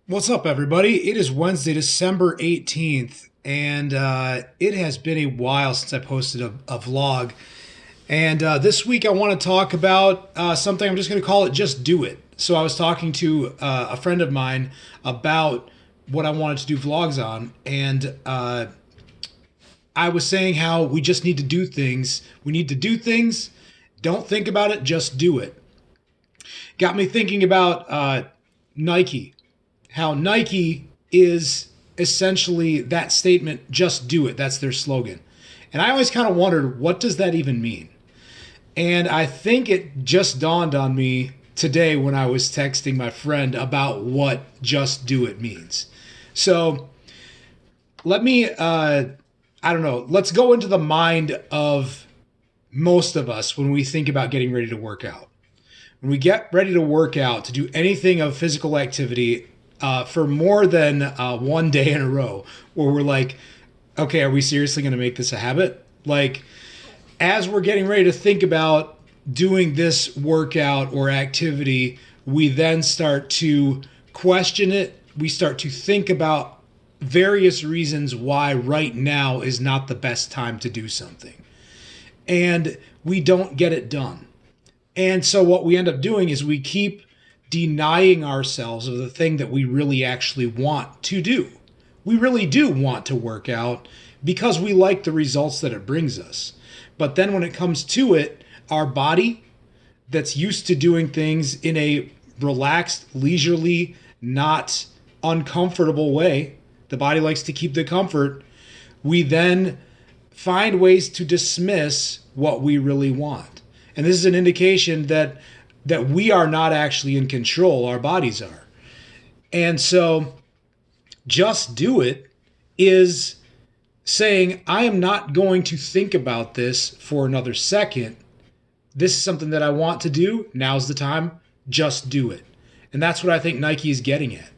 What's up, everybody? It is Wednesday, December 18th, and it has been a while since I posted a vlog. And this week, I want to talk about something. I'm just going to call it Just Do It. So, I was talking to a friend of mine about what I wanted to do vlogs on, and I was saying how we just need to do things. We need to do things. Don't think about it, just do it. Got me thinking about Nike, how Nike is essentially that statement, just do it. That's their slogan. And I always kind of wondered, what does that even mean? And I think it just dawned on me today when I was texting my friend about what just do it means. So let me, I don't know, let's go into the mind of most of us when we think about getting ready to work out. When we get ready to work out, to do anything of physical activity, for more than one day in a row, where we're like, okay, are we seriously going to make this a habit? Like, as we're getting ready to think about doing this workout or activity, we then start to question it. We start to think about various reasons why right now is not the best time to do something. And we don't get it done. And so what we end up doing is we keep denying ourselves of the thing that we really actually want to do. We really do want to work out because we like the results that it brings us. But then when it comes to it, our body that's used to doing things in a relaxed, leisurely, not uncomfortable way, the body likes to keep the comfort, we then find ways to dismiss what we really want. And this is an indication that we are not actually in control, our bodies are. And so just do it is saying, I am not going to think about this for another second. This is something that I want to do. Now's the time. Just do it. And that's what I think Nike is getting at.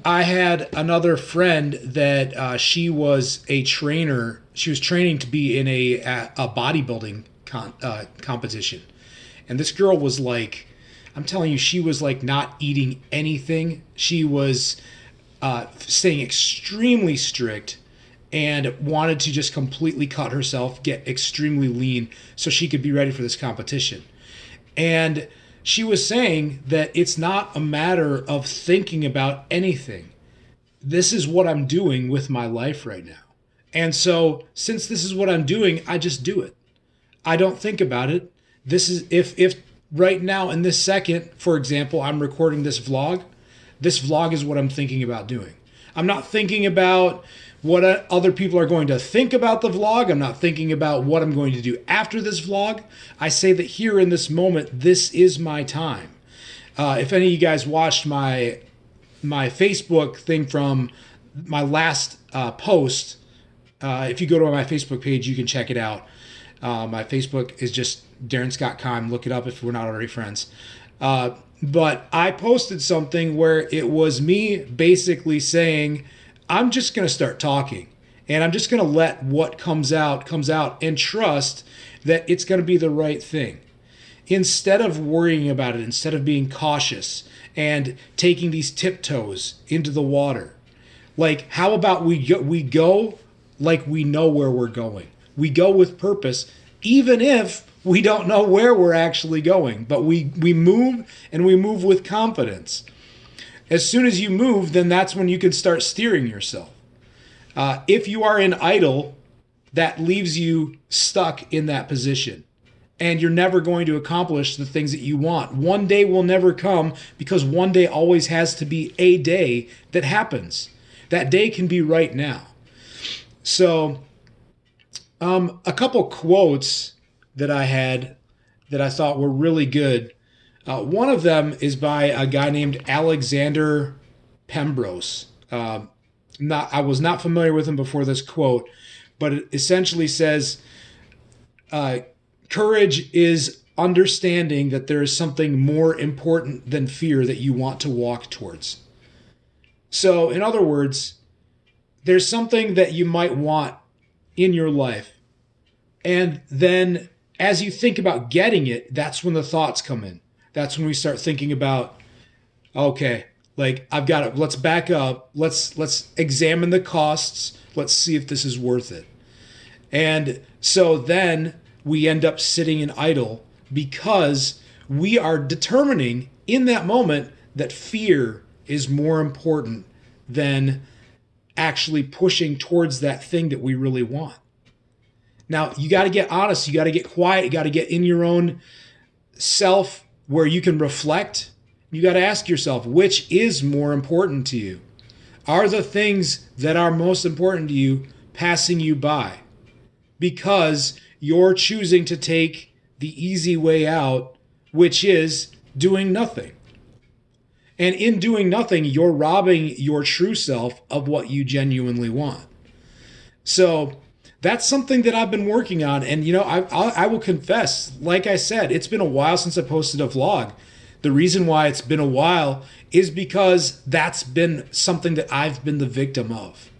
I had another friend that she was a trainer. She was training to be in a bodybuilding competition. And this girl was like, I'm telling you, she was like not eating anything. She was staying extremely strict and wanted to just completely cut herself, get extremely lean so she could be ready for this competition. And she was saying that it's not a matter of thinking about anything. This is what I'm doing with my life right now. And so, since this is what I'm doing, I just do it. I don't think about it. This is if right now in this second, for example, I'm recording this vlog. This vlog is what I'm thinking about doing. I'm not thinking about what other people are going to think about the vlog. I'm not thinking about what I'm going to do after this vlog. I say that here in this moment, this is my time. If any of you guys watched my Facebook thing from my last post, if you go to my Facebook page, you can check it out. My Facebook is just Darren Scott Kime. Look it up if we're not already friends. But I posted something where it was me basically saying, I'm just going to start talking. And I'm just going to let what comes out, and trust that it's going to be the right thing. Instead of worrying about it, instead of being cautious and taking these tiptoes into the water, like, how about we go like we know where we're going? We go with purpose, even if we don't know where we're actually going. But we move, and we move with confidence. As soon as you move, then that's when you can start steering yourself. If you are in idle, that leaves you stuck in that position. And you're never going to accomplish the things that you want. One day will never come, because one day always has to be a day that happens. That day can be right now. So, a couple quotes that I had that I thought were really good. One of them is by a guy named Alexander Pembrose. I was not familiar with him before this quote, but it essentially says, courage is understanding that there is something more important than fear that you want to walk towards. So, in other words, there's something that you might want in your life. And then as you think about getting it, that's when the thoughts come in. That's when we start thinking about, okay, Like I've got to, let's back up. Let's examine the costs. Let's see if this is worth it. And so then we end up sitting in idle because we are determining in that moment that fear is more important than actually pushing towards that thing that we really want. Now, you got to get honest, you got to get quiet, you got to get in your own self where you can reflect. You got to ask yourself, which is more important to you? Are the things that are most important to you passing you by because you're choosing to take the easy way out, which is doing nothing? And in doing nothing, you're robbing your true self of what you genuinely want. So that's something that I've been working on. And, I will confess, like I said, it's been a while since I posted a vlog. The reason why it's been a while is because that's been something that I've been the victim of.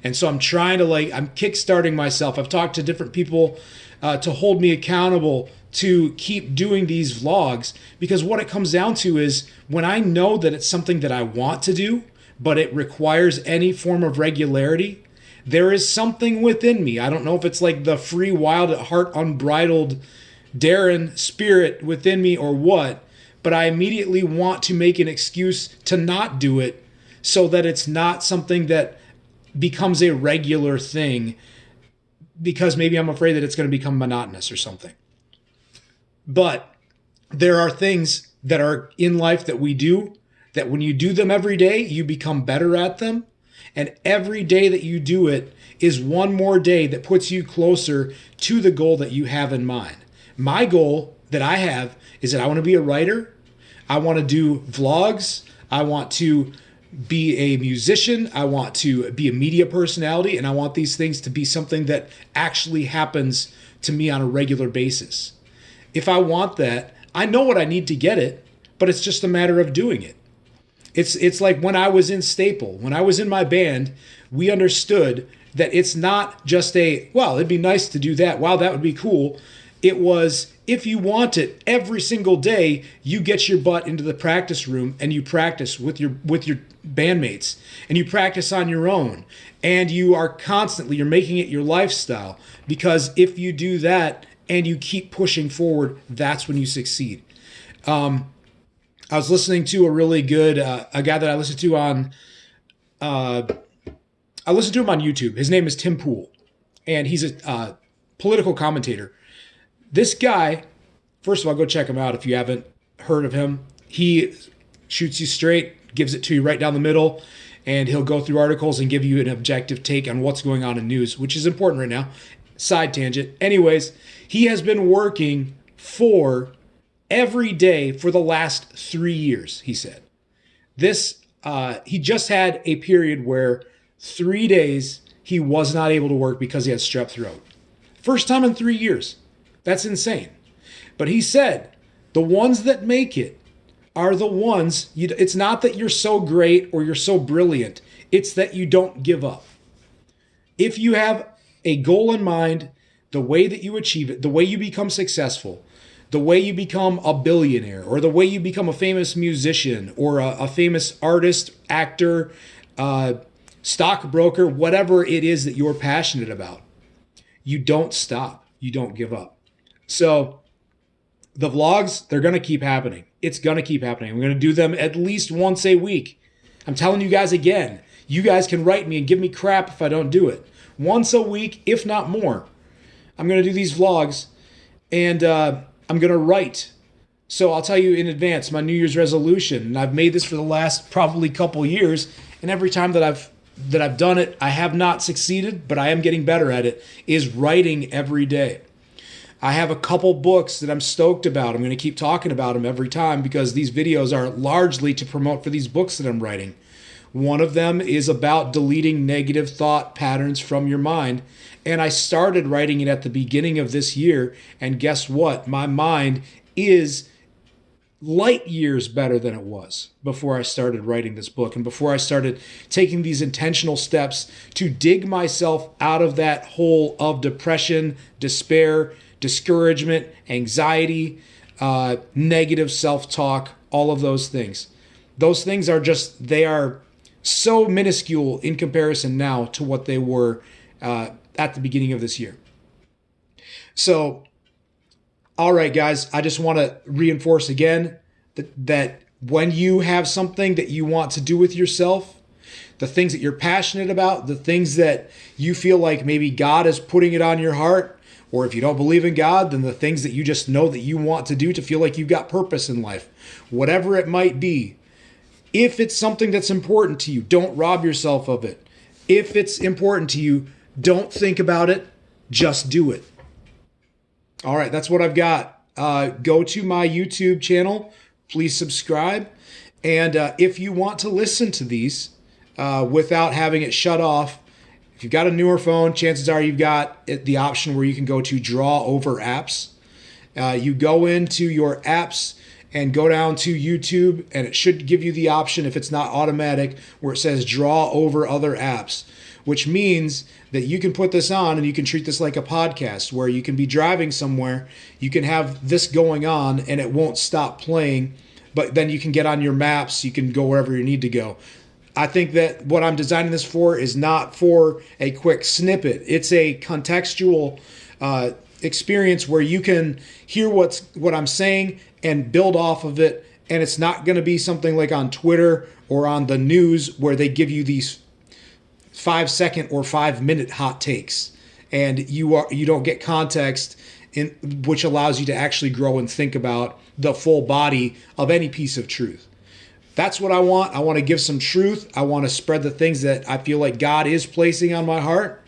And so I'm trying to I'm kickstarting myself. I've talked to different people to hold me accountable to keep doing these vlogs, because what it comes down to is when I know that it's something that I want to do, but it requires any form of regularity, there is something within me. I don't know if it's like the free, wild, at heart, unbridled Darren spirit within me or what, but I immediately want to make an excuse to not do it so that it's not something that becomes a regular thing, because maybe I'm afraid that it's going to become monotonous or something. But there are things that are in life that we do that when you do them every day, you become better at them. And every day that you do it is one more day that puts you closer to the goal that you have in mind. My goal that I have is that I want to be a writer. I want to do vlogs. I want to be a musician. I want to be a media personality. And I want these things to be something that actually happens to me on a regular basis. If I want that, I know what I need to get it, but it's just a matter of doing it. It's like when I was in Staple, when I was in my band, we understood that it's not just well, it'd be nice to do that. Wow, that would be cool. It was, if you want it every single day, you get your butt into the practice room and you practice with your bandmates, and you practice on your own, and you're making it your lifestyle, because if you do that and you keep pushing forward, that's when you succeed. I was listening to a really good, a guy that I listened to on, I listened to him on YouTube. His name is Tim Pool, and he's a political commentator. This guy, first of all, go check him out if you haven't heard of him. He shoots you straight, gives it to you right down the middle, and he'll go through articles and give you an objective take on what's going on in news, which is important right now. Side tangent. Anyways, he has been working for every day for the last 3 years, he said. He just had a period where 3 days he was not able to work because he had strep throat. First time in 3 years. That's insane. But he said, the ones that make it are the ones, it's not that you're so great or you're so brilliant. It's that you don't give up. If you have a goal in mind, the way that you achieve it, the way you become successful, the way you become a billionaire, or the way you become a famous musician or a famous artist, actor, stockbroker, whatever it is that you're passionate about, you don't stop. You don't give up. So the vlogs, they're going to keep happening. It's going to keep happening. I'm going to do them at least once a week. I'm telling you guys again, you guys can write me and give me crap if I don't do it. Once a week, if not more. I'm going to do these vlogs, and I'm going to write. So I'll tell you in advance my New Year's resolution, and I've made this for the last probably couple years, and every time that I've done it, I have not succeeded, but I am getting better at it, is writing every day. I have a couple books that I'm stoked about. I'm going to keep talking about them every time because these videos are largely to promote for these books that I'm writing. One of them is about deleting negative thought patterns from your mind. And I started writing it at the beginning of this year. And guess what? My mind is light years better than it was before I started writing this book and before I started taking these intentional steps to dig myself out of that hole of depression, despair, discouragement, anxiety, negative self-talk, all of those things. Those things are just, they are so minuscule in comparison now to what they were at the beginning of this year. So, all right, guys, I just want to reinforce again that when you have something that you want to do with yourself, the things that you're passionate about, the things that you feel like maybe God is putting it on your heart, or if you don't believe in God, then the things that you just know that you want to do to feel like you've got purpose in life, whatever it might be. If it's something that's important to you, don't rob yourself of it. If it's important to you, don't think about it, just do it. All right, that's what I've got. Go to my YouTube channel. Please subscribe. And if you want to listen to these without having it shut off, if you've got a newer phone, chances are you've got the option where you can go to Draw Over Apps. You go into your apps and go down to YouTube, and it should give you the option, if it's not automatic, where it says Draw Over Other Apps, which means that you can put this on and you can treat this like a podcast where you can be driving somewhere, you can have this going on and it won't stop playing, but then you can get on your maps, you can go wherever you need to go. I think that what I'm designing this for is not for a quick snippet. It's a contextual experience where you can hear what I'm saying and build off of it. And it's not going to be something like on Twitter or on the news where they give you these 5-second or 5-minute hot takes, and you don't get context in which allows you to actually grow and think about the full body of any piece of truth. That's what I want. I want to give some truth. I want to spread the things that I feel like God is placing on my heart,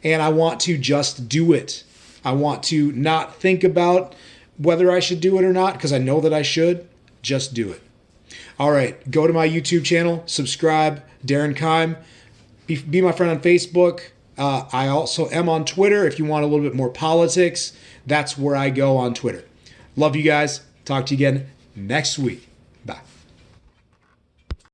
and I want to just do it. I want to not think about whether I should do it or not, because I know that I should. Just do it. All right, go to my YouTube channel, subscribe, Darren Keim. Be my friend on Facebook. I also am on Twitter. If you want a little bit more politics, that's where I go on Twitter. Love you guys. Talk to you again next week.